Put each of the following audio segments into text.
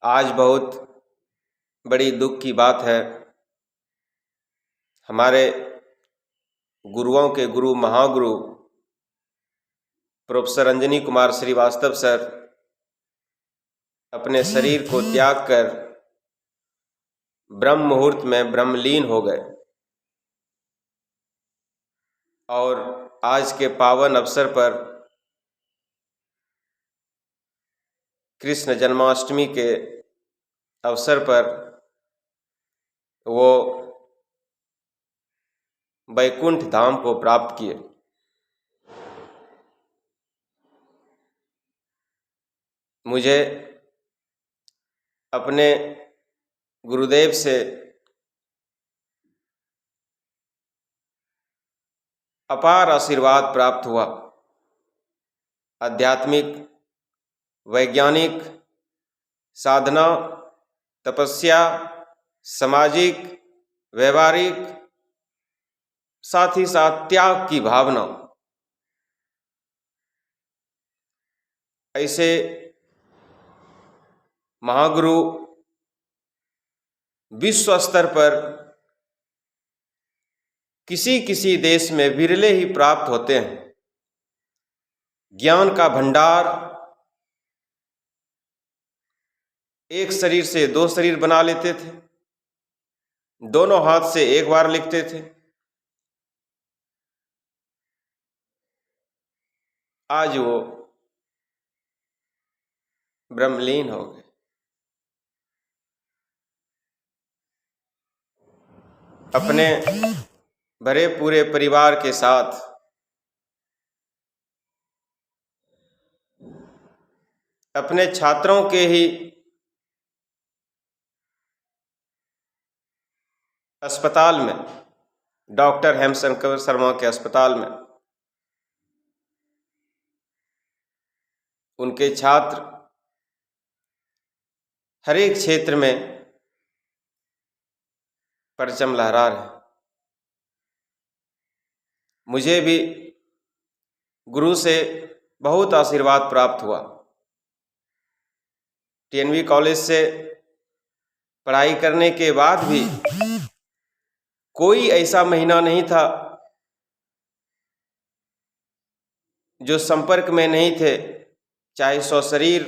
आज बहुत बड़ी दुख की बात है। हमारे गुरुओं के गुरु महागुरु प्रोफेसर अंजनी कुमार श्रीवास्तव सर अपने शरीर को त्याग कर ब्रह्म मुहूर्त में ब्रह्मलीन हो गए और आज के पावन अवसर पर कृष्ण जन्माष्टमी के अवसर पर वो वैकुंठ धाम को प्राप्त किए। मुझे अपने गुरुदेव से अपार आशीर्वाद प्राप्त हुआ। आध्यात्मिक, वैज्ञानिक, साधना, तपस्या, सामाजिक, व्यवहारिक, साथ ही साथ त्याग की भावना, ऐसे महागुरु विश्व स्तर पर किसी किसी देश में विरले ही प्राप्त होते हैं। ज्ञान का भंडार, एक शरीर से दो शरीर बना लेते थे, दोनों हाथ से एक बार लिखते थे। आज वो ब्रह्मलीन हो गए। अपने भरे पूरे परिवार के साथ अपने छात्रों के ही अस्पताल में, डॉक्टर हेमशंकर शर्मा के अस्पताल में, उनके छात्र हर एक क्षेत्र में परचम लहरा रहे। मुझे भी गुरु से बहुत आशीर्वाद प्राप्त हुआ। टीएनवी कॉलेज से पढ़ाई करने के बाद भी कोई ऐसा महीना नहीं था जो संपर्क में नहीं थे, चाहे सशरीर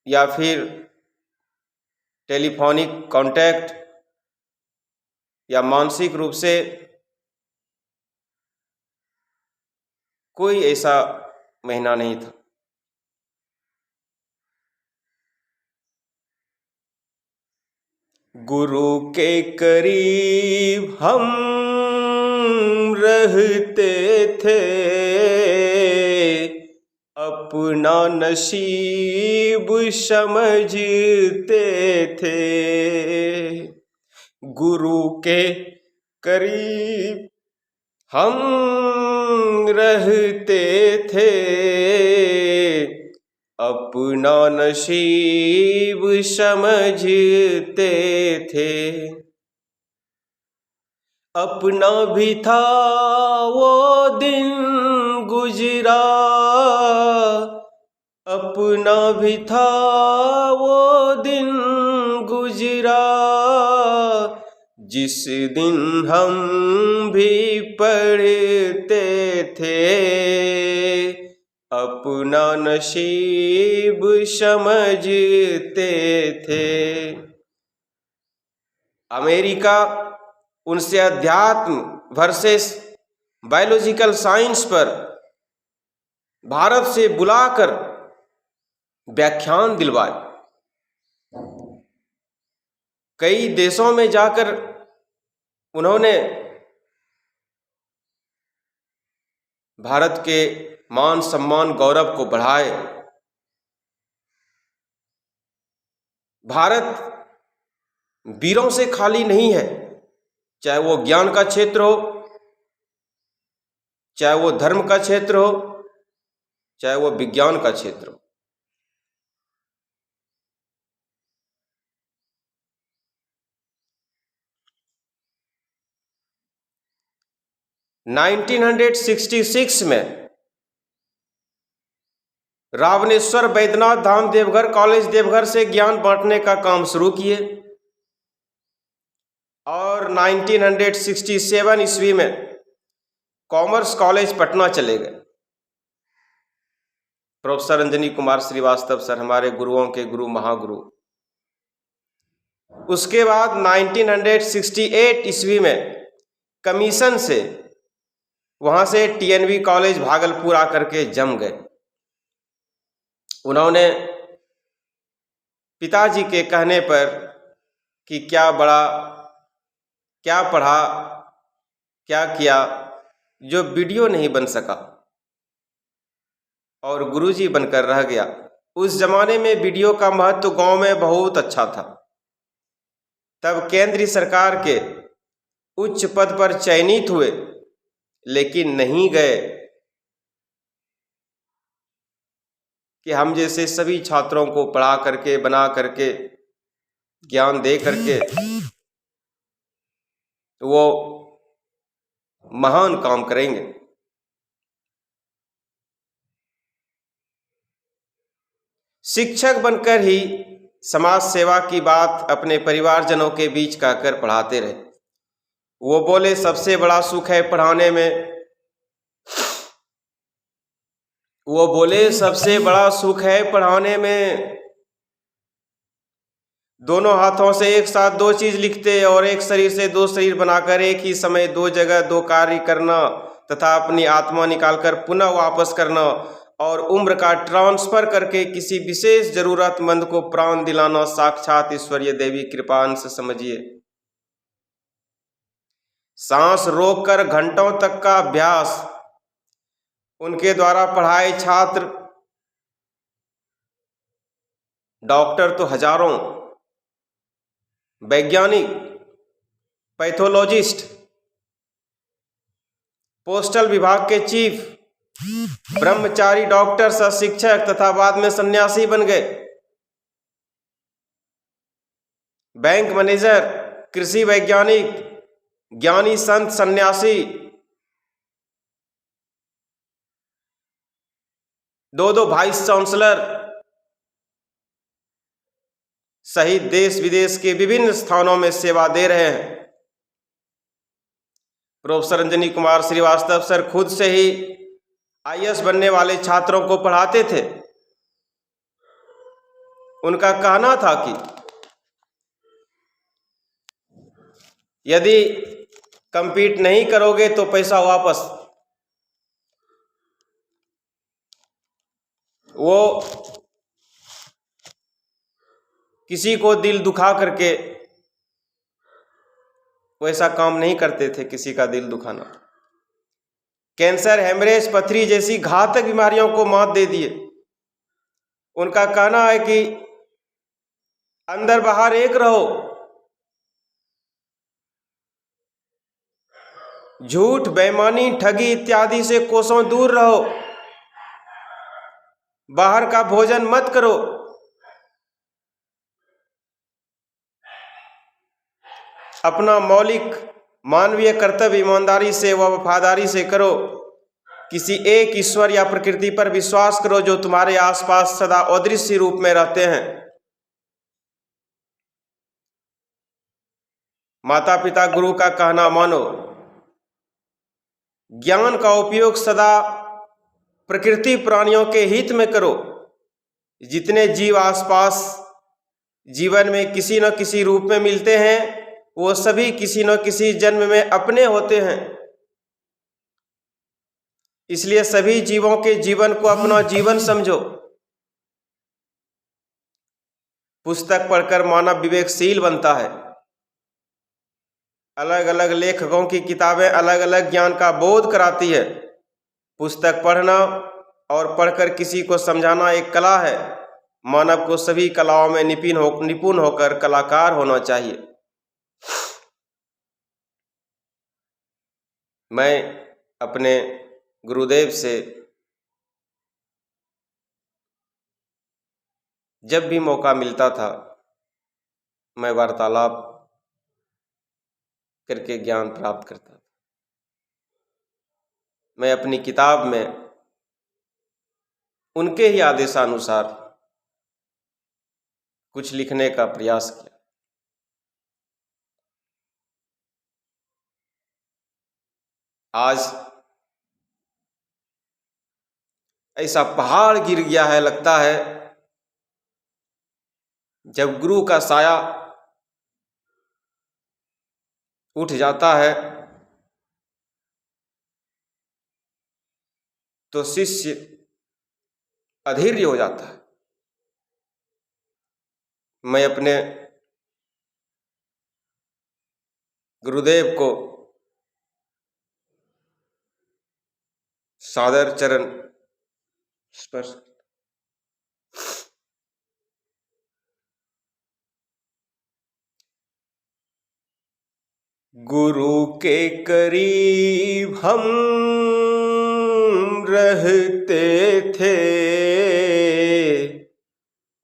या फिर टेलीफोनिक कांटेक्ट या मानसिक रूप से। कोई ऐसा महीना नहीं था। गुरु के करीब हम रहते थे, अपना नसीब समझते थे। गुरु के करीब हम रहते थे, अपना नसीब समझते थे। अपना भी था वो दिन गुजरा, अपना भी था वो दिन गुजरा, जिस दिन हम भी पढ़ते थे, अपना नसीब समझते थे। अमेरिका उनसे अध्यात्म वर्सेस बायोलॉजिकल साइंस पर भारत से बुलाकर व्याख्यान दिलवाए। कई देशों में जाकर उन्होंने भारत के मान सम्मान गौरव को बढ़ाए। भारत वीरों से खाली नहीं है, चाहे वो ज्ञान का क्षेत्र हो, चाहे वो धर्म का क्षेत्र हो, चाहे वो विज्ञान का क्षेत्र हो। नाइनटीन 1966 में रावणेश्वर बैद्यनाथ धाम देवघर कॉलेज देवघर से ज्ञान बांटने का काम शुरू किए और 1967 ईस्वी में कॉमर्स कॉलेज पटना चले गए। प्रोफेसर अंजनी कुमार श्रीवास्तव सर हमारे गुरुओं के गुरु महागुरु। उसके बाद 1968 ईस्वी में कमीशन से वहां से टीएनवी कॉलेज भागलपुर आकर के जम गए। उन्होंने पिताजी के कहने पर कि क्या पढ़ा क्या किया, जो वीडियो नहीं बन सका और गुरुजी बनकर रह गया। उस जमाने में वीडियो का महत्व गांव में बहुत अच्छा था। तब केंद्रीय सरकार के उच्च पद पर चयनित हुए लेकिन नहीं गए कि हम जैसे सभी छात्रों को पढ़ा करके बना करके ज्ञान दे करके वो महान काम करेंगे। शिक्षक बनकर ही समाज सेवा की बात अपने परिवारजनों के बीच कहकर पढ़ाते रहे। वो बोले सबसे बड़ा सुख है पढ़ाने में, वो बोले सबसे बड़ा सुख है पढ़ाने में। दोनों हाथों से एक साथ दो चीज लिखते और एक शरीर से दो शरीर बनाकर एक ही समय दो जगह दो कार्य करना तथा अपनी आत्मा निकालकर पुनः वापस करना और उम्र का ट्रांसफर करके किसी विशेष जरूरतमंद को प्राण दिलाना साक्षात ईश्वरीय देवी कृपा अंश समझिए। सांस रोककर घंटों तक का अभ्यास, उनके द्वारा पढ़ाए छात्र, डॉक्टर तो हजारों, वैज्ञानिक, पैथोलॉजिस्ट, पोस्टल विभाग के चीफ, ब्रह्मचारी डॉक्टर सह शिक्षक तथा बाद में सन्यासी बन गए। बैंक मैनेजर, कृषि वैज्ञानिक, ज्ञानी संत सन्यासी, दो वाइस चांसलर सहित देश विदेश के विभिन्न स्थानों में सेवा दे रहे हैं। प्रोफेसर अंजनी कुमार श्रीवास्तव सर खुद से ही आईएएस बनने वाले छात्रों को पढ़ाते थे। उनका कहना था कि यदि कंपीट नहीं करोगे तो पैसा वापस। वो किसी को दिल दुखा करके वैसा काम नहीं करते थे, किसी का दिल दुखाना। कैंसर, हेमरेज, पथरी जैसी घातक बीमारियों को मात दे दिए। उनका कहना है कि अंदर बाहर एक रहो, झूठ, बेईमानी, ठगी इत्यादि से कोसों दूर रहो, बाहर का भोजन मत करो, अपना मौलिक मानवीय कर्तव्य ईमानदारी से व वफादारी से करो। किसी एक ईश्वर या प्रकृति पर विश्वास करो जो तुम्हारे आसपास सदा अदृश्य रूप में रहते हैं। माता पिता गुरु का कहना मानो। ज्ञान का उपयोग सदा प्रकृति प्राणियों के हित में करो। जितने जीव आसपास जीवन में किसी न किसी रूप में मिलते हैं वो सभी किसी न किसी जन्म में अपने होते हैं। इसलिए सभी जीवों के जीवन को अपना जीवन समझो। पुस्तक पढ़कर मानव विवेकशील बनता है। अलग अलग लेखकों की किताबें अलग अलग ज्ञान का बोध कराती है। पुस्तक पढ़ना और पढ़कर किसी को समझाना एक कला है। मानव को सभी कलाओं में निपुण होकर कलाकार होना चाहिए। मैं अपने गुरुदेव से जब भी मौका मिलता था मैं वार्तालाप करके ज्ञान प्राप्त करता था। मैं अपनी किताब में उनके ही आदेशानुसार कुछ लिखने का प्रयास किया। आज ऐसा पहाड़ गिर गया है, लगता है जब गुरु का साया उठ जाता है तो शिष्य अधीर हो जाता है। मैं अपने गुरुदेव को सादर चरण स्पर्श। गुरु के करीब हम रहते थे,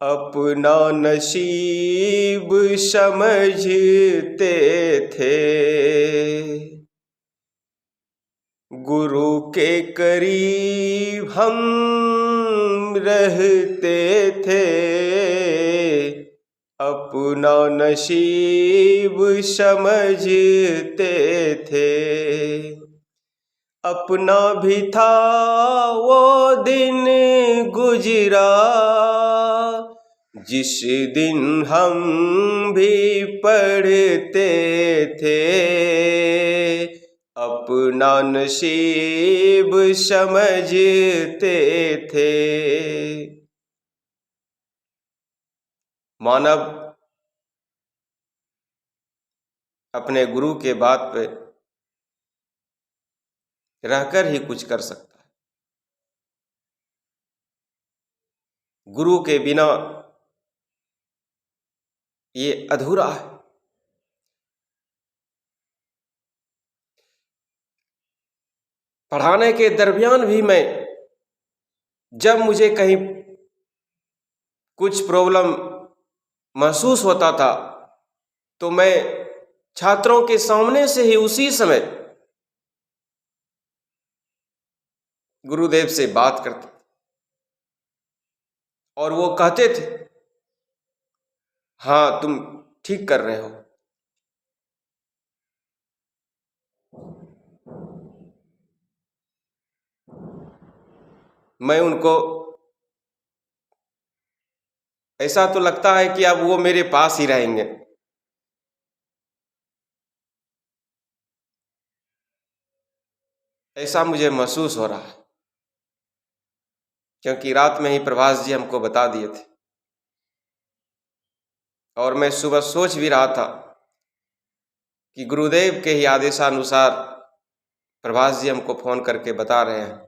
अपना नसीब समझते थे। गुरु के करीब हम रहते थे, अपना नसीब समझते थे। अपना भी था वो दिन गुजरा, जिस दिन हम भी पढ़ते थे, अपना नसीब समझते थे। मानव अपने गुरु के बात पे रहकर ही कुछ कर सकता है। गुरु के बिना ये अधूरा है। पढ़ाने के दरमियान भी मैं, जब मुझे कहीं कुछ प्रॉब्लम महसूस होता था तो मैं छात्रों के सामने से ही उसी समय गुरुदेव से बात करता और वो कहते थे, हाँ तुम ठीक कर रहे हो। मैं उनको, ऐसा तो लगता है कि अब वो मेरे पास ही रहेंगे। ऐसा मुझे महसूस हो रहा है, क्योंकि रात में ही प्रभास जी हमको बता दिए थे और मैं सुबह सोच भी रहा था कि गुरुदेव के ही आदेशानुसार प्रभास जी हमको फोन करके बता रहे हैं